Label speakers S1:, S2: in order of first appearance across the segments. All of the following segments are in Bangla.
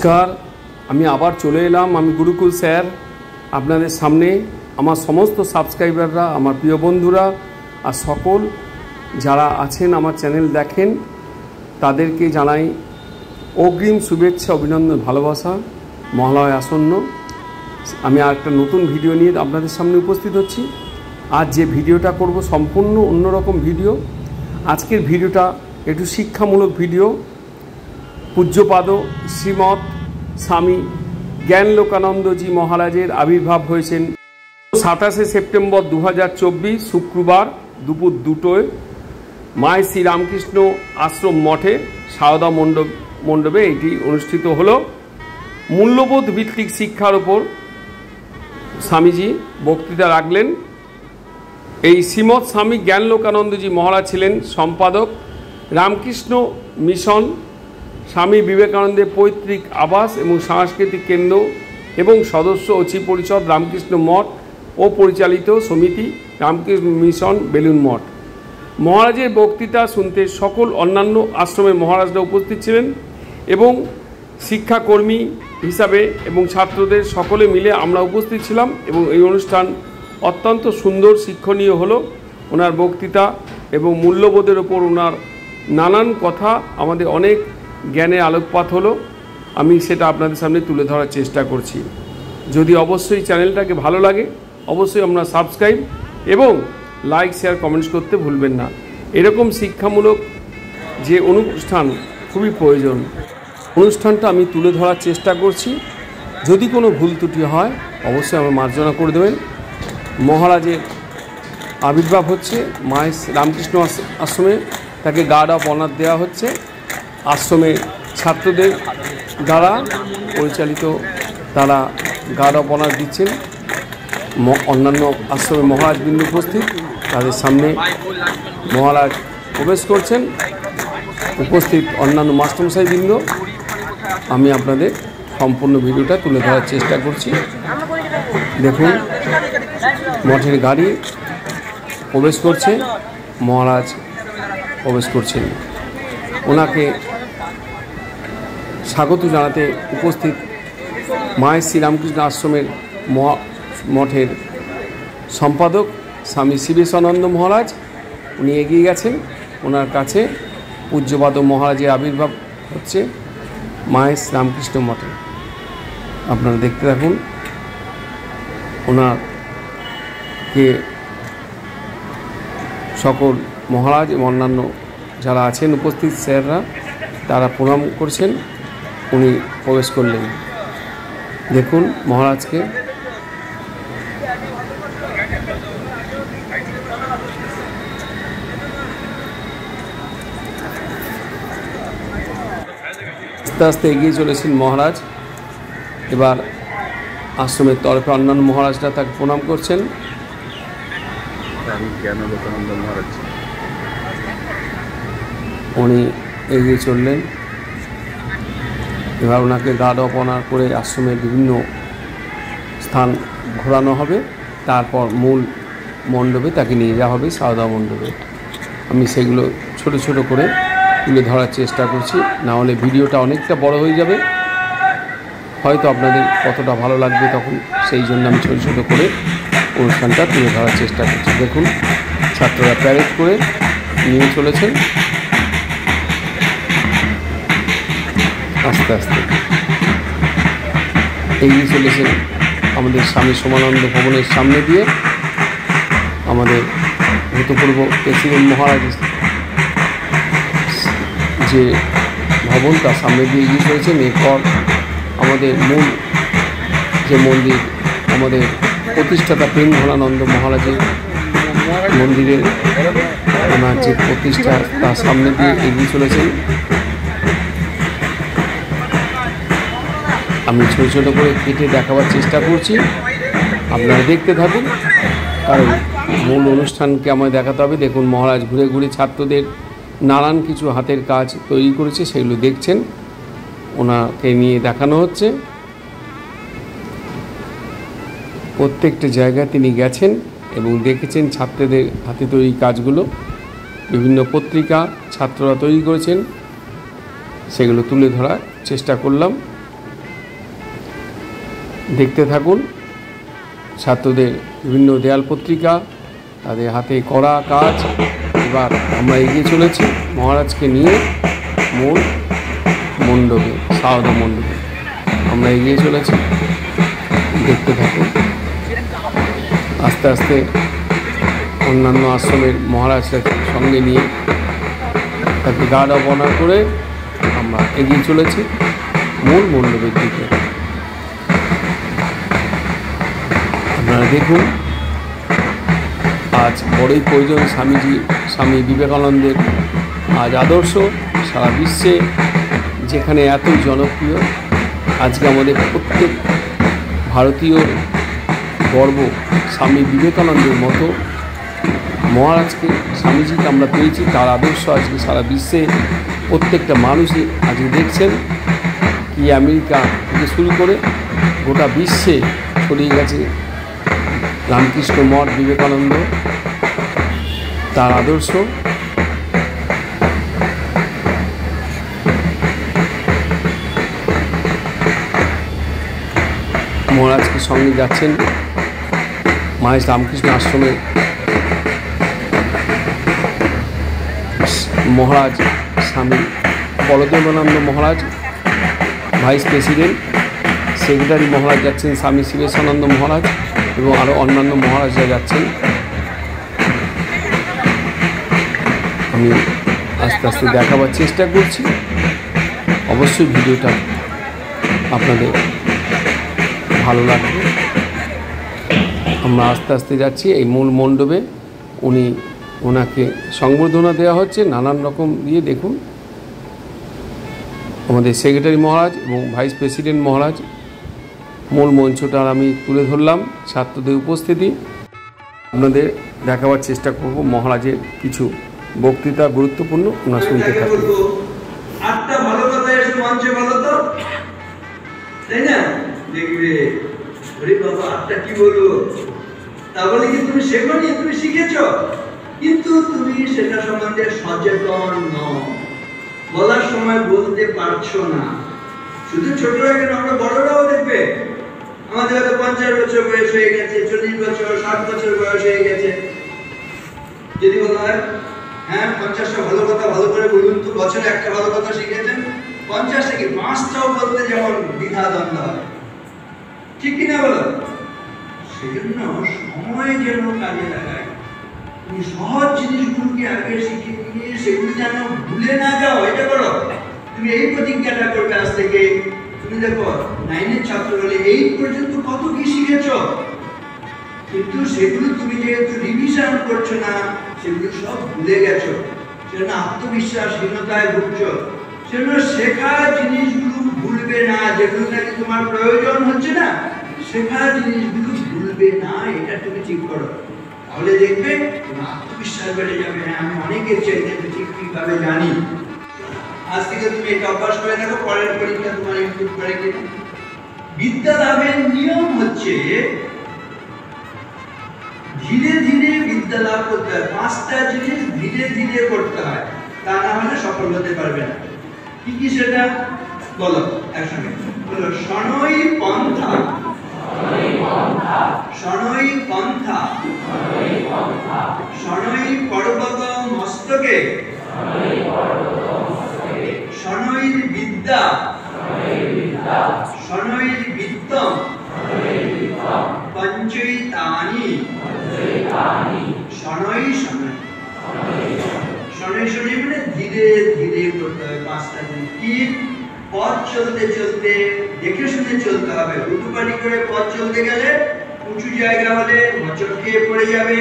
S1: নমস্কার, আমি আবার চলে এলাম। আমি গুরুকুল স্যার আপনাদের সামনে। আমার সমস্ত সাবস্ক্রাইবাররা, আমার প্রিয় বন্ধুরা আর সকল যারা আছেন আমার চ্যানেল দেখেন, তাদেরকে জানাই অগ্রিম শুভেচ্ছা, অভিনন্দন, ভালোবাসা। মহালয়া আসন্ন, আমি আর একটা নতুন ভিডিও নিয়ে আপনাদের সামনে উপস্থিত হচ্ছি। আজ যে ভিডিওটা করব সম্পূর্ণ অন্যরকম ভিডিও। আজকের ভিডিওটা একটু শিক্ষামূলক ভিডিও। পূজ্যপাদ শ্রীমৎ স্বামী জ্ঞানলোকানন্দজি মহারাজের আবির্ভাব হয়েছেন 27শে সেপ্টেম্বর 2024 শুক্রবার দুপুর 2টোয় মায় শ্রী রামকৃষ্ণ আশ্রম মঠে সারদা মণ্ডপে এটি অনুষ্ঠিত হলো। মূল্যবোধ ভিত্তিক শিক্ষার ওপর স্বামীজি বক্তৃতা রাখলেন। এই শ্রীমৎ স্বামী জ্ঞানলোকানন্দজি মহারাজ ছিলেন সম্পাদক রামকৃষ্ণ মিশন, স্বামী বিবেকানন্দের পৈতৃক আবাস এবং সাংস্কৃতিক কেন্দ্র এবং সদস্য অচি পরিষদ রামকৃষ্ণ মঠ ও পরিচালিত সমিতি রামকৃষ্ণ মিশন বেলুন মঠ। মহারাজের বক্তৃতা শুনতে সকল অন্যান্য আশ্রমের মহারাজরা উপস্থিত ছিলেন এবং শিক্ষাকর্মী হিসাবে এবং ছাত্রদের সকলে মিলে আমরা উপস্থিত ছিলাম এবং এই অনুষ্ঠান অত্যন্ত সুন্দর, শিক্ষণীয় হলো। ওনার বক্তৃতা এবং মূল্যবোধের ওপর ওনার নানান কথা আমাদের অনেক জ্ঞানের আলোকপাত হলো। আমি সেটা আপনাদের সামনে তুলে ধরার চেষ্টা করছি। যদি অবশ্যই চ্যানেলটাকে ভালো লাগে অবশ্যই আপনারা সাবস্ক্রাইব এবং লাইক, শেয়ার, কমেন্টস করতে ভুলবেন না। এরকম শিক্ষামূলক যে অনুষ্ঠান খুবই প্রয়োজন। অনুষ্ঠানটা আমি তুলে ধরার চেষ্টা করছি। যদি কোনো ভুল ত্রুটি হয় অবশ্যই আমার মার্জনা করে দেবেন। মহারাজের আবির্ভাব হচ্ছে মায়ের রামকৃষ্ণ আশ্রমে, তাকে গার্ড অফ অনার দেওয়া হচ্ছে। আশ্রমের ছাত্রদের দ্বারা পরিচালিত তারা গার্ড অফ অনার দিচ্ছেন। অন্যান্য আশ্রমে মহারাজবৃন্দ উপস্থিত, তাদের সামনে মহারাজ প্রবেশ করছেন। উপস্থিত অন্যান্য মাস্টারমশাইবৃন্দ, আমি আপনাদের সম্পূর্ণ ভিডিওটা তুলে ধরার চেষ্টা করছি। দেখুন, মঠের গাড়ি প্রবেশ করছে, মহারাজ প্রবেশ করছেন। ওনাকে স্বাগত জানাতে উপস্থিত মায়ের শ্রীরামকৃষ্ণ আশ্রমের মঠের সম্পাদক স্বামী শিবেশানন্দ মহারাজ, উনি এগিয়ে গেছেন। ওনার কাছে পূজ্যপাদ মহারাজের আবির্ভাব হচ্ছে মায়ের শ্রীরামকৃষ্ণ মঠে। আপনারা দেখতে থাকুন। ওনাকে সকল মহারাজ এবং অন্যান্য যারা আছেন উপস্থিত স্যাররা তারা প্রণাম করছেন। উনি প্রবেশ করলেন। দেখুন মহারাজকে। আস্তে আস্তে এগিয়ে চলেছেন মহারাজ। এবার আশ্রমের তরফে অন্যান্য মহারাজরা তাকে প্রণাম করছেন। উনি এগিয়ে চললেন। এবার ওনাকে গার্ড অফ অনার করে আশ্রমের বিভিন্ন স্থান ঘোরানো হবে। তারপর মূল মণ্ডপে তাকে নিয়ে যাওয়া হবে, সারদা মণ্ডপে। আমি সেগুলো ছোট ছোট করে তুলে ধরার চেষ্টা করছি, না হলে ভিডিওটা অনেকটা বড় হয়ে যাবে। হয়তো আপনাদের কতটা ভালো লাগবে তখন, সেই জন্য আমি ছোট ছোট করে অনুষ্ঠানটা তুলে ধরার চেষ্টা করছি। দেখুন, ছাত্ররা প্যারেড করে নিয়ে চলেছেন আস্তে আস্তে। এগিয়ে চলেছেন আমাদের স্বামী সমানন্দ ভবনের সামনে দিয়ে। আমাদের ভূতপূর্ব প্রেসিডেন্ট মহারাজ যে ভবন, তার সামনে দিয়ে এগিয়ে চলেছেন। এরপর আমাদের মূল যে মন্দির, আমাদের প্রতিষ্ঠাতা প্রেম ঘনানন্দ মহারাজের মন্দিরের ওনার যে প্রতিষ্ঠা, তার সামনে দিয়ে এগিয়ে চলেছেন। আমি ছোটো ছোটো করে কেটে দেখাবার চেষ্টা করছি, আপনারা দেখতে থাকুন, কারণ মূল অনুষ্ঠানকে আমায় দেখাতে হবে। দেখুন মহারাজ ঘুরে ঘুরে ছাত্রদের নানান কিছু হাতের কাজ তৈরি করেছে, সেগুলো দেখছেন, ওনাকে নিয়ে দেখানো হচ্ছে। প্রত্যেকটা জায়গায় তিনি গেছেন এবং দেখেছেন ছাত্রদের হাতে তৈরি কাজগুলো। বিভিন্ন পত্রিকা ছাত্ররা তৈরি করেছেন, সেগুলো তুলে ধরার চেষ্টা করলাম। দেখতে থাকুন ছাত্রদের বিভিন্ন দেয়াল পত্রিকা, তাদের হাতে করা কাজ। এবার আমরা এগিয়ে চলেছি মহারাজকে নিয়ে মূল মণ্ডপে, সারদা মণ্ডপে আমরা এগিয়ে চলেছি। দেখতে থাকুন। আস্তে আস্তে অন্যান্য আশ্রমের মহারাজটাকে সঙ্গে নিয়ে তাকে গার্ড অফ অনার করে আমরা এগিয়ে চলেছি মূল মণ্ডপের দিকে। আপনারা দেখুন, আজ বড়ই প্রয়োজন স্বামী বিবেকানন্দের আজ আদর্শ সারা বিশ্বে যেখানে এতই জনপ্রিয়। আজকে আমাদের প্রত্যেক ভারতীয় গর্ব স্বামী বিবেকানন্দের মতো মহারাজকে, স্বামীজিকে আমরা পেয়েছি। তার আদর্শ আজকে সারা বিশ্বে প্রত্যেকটা মানুষই আজকে দেখছেন কি আমেরিকা থেকে শুরু করে গোটা বিশ্বে ছড়িয়ে গেছে রামকৃষ্ণ মঠ, বিবেকানন্দ, তার আদর্শ। মহারাজকে সঙ্গে যাচ্ছেন মাহেশ রামকৃষ্ণ আশ্রমের মহারাজ স্বামী বলদেবানন্দ মহারাজ, ভাইস প্রেসিডেন্ট, সেক্রেটারি মহারাজ যাচ্ছেন স্বামী শিবেশানন্দ মহারাজ এবং আরও অন্যান্য মহারাজরা যাচ্ছেন। আমি আস্তে আস্তে দেখাবার চেষ্টা করছি। অবশ্যই ভিডিওটা আপনাদের ভালো লাগবে। আমরা আস্তে আস্তে যাচ্ছি এই মূল মণ্ডপে। ওনাকে সংবর্ধনা দেওয়া হচ্ছে নানান রকম দিয়ে। দেখুন আমাদের সেক্রেটারি মহারাজ এবং ভাইস প্রেসিডেন্ট মহারাজ। মূল মঞ্চটার আমি তুলে ধরলাম ছাত্রদের উপস্থিতি। আপনাদের দেখাবার চেষ্টা করব মহারাজের কিছু বক্তৃতা, গুরুত্বপূর্ণ, ওনারা শুনতে থাকুন।
S2: আটটা ভালো কথা এসে মঞ্চে বলো তো, তাই না? দেখবে ওরে বাবা আটটা কি বলবো, তা বলে কি তুমি শেখোনি? তুমি শিখেছ, কিন্তু তুমি সেটা সম্বন্ধে সচেতন নও, বলার সময় বলতে পারছো না। শুধু ছোটরা কেন, আমরা বড়রাও দেখবে আমাদের হয়তো 50 বছর বয়স হয়ে গেছে, 40 বছর, 60 বছর বয়স হয়ে গেছে। যদি বলা হয় হ্যাঁ 50টা ভালো কথা ভালো করে বলুন তো, বছরে একটা ভালো কথা শিখেছেন, 50 থেকে 5টাও বলতে যেমন দ্বিধা দ্বন্দ্ব হয়, ঠিক কিনা বলো? সেজন্য সময় যেন কাজে লাগায়। তুমি সহজ জিনিসগুলোকে আগে শিখে নিয়ে সেগুলি যেন ভুলে না যাও, এটা করো। তুমি এই প্রতিজ্ঞাটা করবে আজ থেকে। তুমি দেখো 9-এর ছাত্র হলে 8 পর্যন্ত কত কি শিখেছ, কিন্তু সেগুলো তুমি যেহেতু রিভিশন করছো না, সেগুলো সব ভুলে গেছো, সেজন্য আত্মবিশ্বাসহীনতায় ভুগছো। সেজন্য শেখা জিনিসগুলো ভুলবে না, যেগুলো নাকি তোমার প্রয়োজন হচ্ছে না, শেখা জিনিসগুলো ভুলবে না, এটা তুমি ঠিক করো। তাহলে দেখবে তোমার আত্মবিশ্বাস বেড়ে যাবে। হ্যাঁ আমি অনেকের চাইতে ঠিক ঠিকভাবে জানি। আজ থেকে তুমি এটা অভ্যাস করে দেখো, পরের পরীক্ষা তোমার ইমপ্রুভ করে কিনা। বিদ্যা লাভের নিয়ম হচ্ছে ধীরে ধীরে বিদ্যা লাভ করতে হয়। 5টা জিনিস ধীরে ধীরে করতে হয়, তা না হলে সফল হতে পারবে না। কি কি সেটা বলো একসঙ্গে বলো। শনৈ পন্থা, শনৈ পন্থা, শনৈ পর্বত মস্তকে, শনৈর বিদ্যা, শনৈর বিত্তম, পঞ্চৈতানি, শনৈ শনৈ। শনৈ শনৈ মানে ধীরে ধীরে করতে হবে 5টা জিনিস। কি? পথ চলতে চলতে দেখে শুনে চলতে হবে। উল্টোপাল্টি করে পথ চলতে গেলে উঁচু জায়গা হলে মোচড় খেয়ে পড়ে যাবে,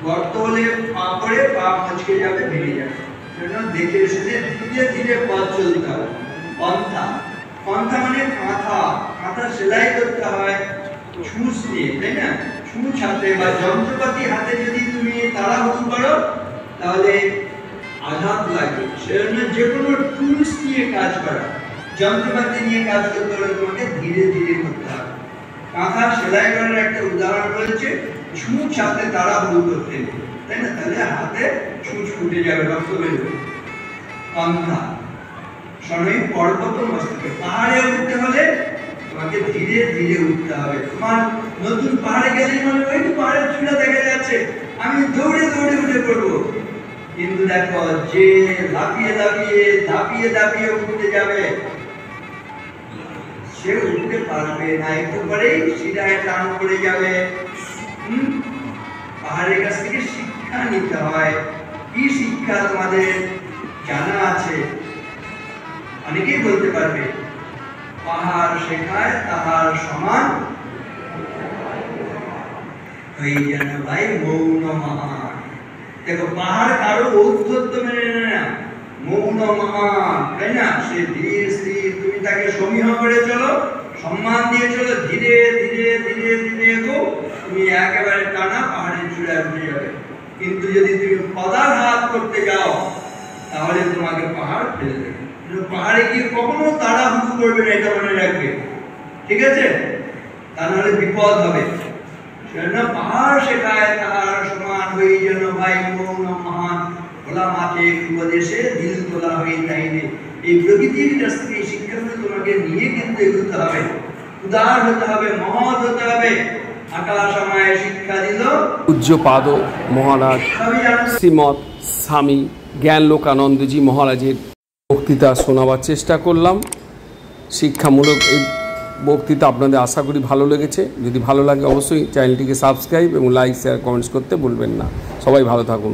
S2: গর্ত হলে পা পড়ে পা মচকে যাবে, ভেঙে যাবে। সেজন্য দেখে শুনে ধীরে ধীরে পথ চলতে হবে। পন্থা, পন্থা মানে কাঁথা, কাঁথা সেলাই করতে হয় ছুঁচ নিয়ে, তাই না? ছুঁচ হাতে বা যন্ত্রপাতি হাতে যদি তুমি তাড়াহুড়ো করো তাহলে আঘাত লাগে। সেজন্য যে কোনো টুলস নিয়ে কাজ করা, যন্ত্রপাতি নিয়ে কাজ করতে হলে তোমাকে ধীরে ধীরে করতে হবে। কাঁথা সেলাই করার একটা উদাহরণ রয়েছে, ছুঁচ হাতে তাড়াহুড়ো করতে, তাই না? তাহলে হাতে ছুঁচ ফুটে যাবে, রক্ত বেরোবে। পন্থা। শনৈ পর্বত মস্তকে, পাহাড়ে উঠতে হলে তোমাকে ধীরে ধীরে উঠতে হবে। তোমার নতুন পাহাড়ে গেলে মনে হয় তো পাহাড়ের চূড়া দেখা যাচ্ছে, আমি দৌড়ে দৌড়ে উঠে পড়বো, কিন্তু দেখো যে লাফিয়ে লাফিয়ে ধাপিয়ে ধাপিয়ে উঠতে যাবে সে উঠতে পারবে না, একটু পরেই সিধায় টান পড়ে যাবে। পাহাড়ের কাছ থেকে শিক্ষা নিতে হয়। কি শিক্ষা তোমাদের জানা আছে? অনেকেই বলতে পারবে, পাহাড় শেখায় তাহার সমান ওই যেন ভাই মৌন মহান। দেখো পাহাড় কারো ঔদ্ধত্য মেনে নেয় না, মৌন মহান, তাই না? সে ধীর স্থির, তুমি তাকে সমীহ করে চলো, সম্মান দিয়ে চলো, ধীরে ধীরে ধীরে ধীরে এগো, তুমি একেবারে টানা পাহাড়ের চূড়ায় উঠে যাবে। কিন্তু যদি তুমি পদাঘাত করতে যাও তাহলে তোমাকে পাহাড় ফেলে দেবে। পাহাড়ে গিয়ে কখনো তাড়াহুড়ো করবে না, এটা মনে রাখবে, ঠিক আছে? তা নাহলে বিপদ হবে। সেজন্য পাহাড় শেখায় তাহার সমান হই যেন ভাই মৌন মহান, খোলা মাঠে উপদেশে দিল তোলা হই তাইনে। এই প্রকৃতির কাছ থেকে এই শিক্ষাগুলো তোমাকে নিয়ে কিন্তু এগোতে হবে, উদার হতে হবে, মহৎ হতে হবে। আকাশ আমায় শিক্ষা দিল
S1: পূজ্যপাদ মহারাজ শ্রীমৎ স্বামী জ্ঞানলোকানন্দজি মহারাজের বক্তৃতা শোনাবার চেষ্টা করলাম। শিক্ষামূলক এই বক্তৃতা আপনাদের আশা করি ভালো লেগেছে। যদি ভালো লাগে অবশ্যই চ্যানেলটিকে সাবস্ক্রাইব এবং লাইক শেয়ার কমেন্টস করতে ভুলবেন না। সবাই ভালো থাকুন।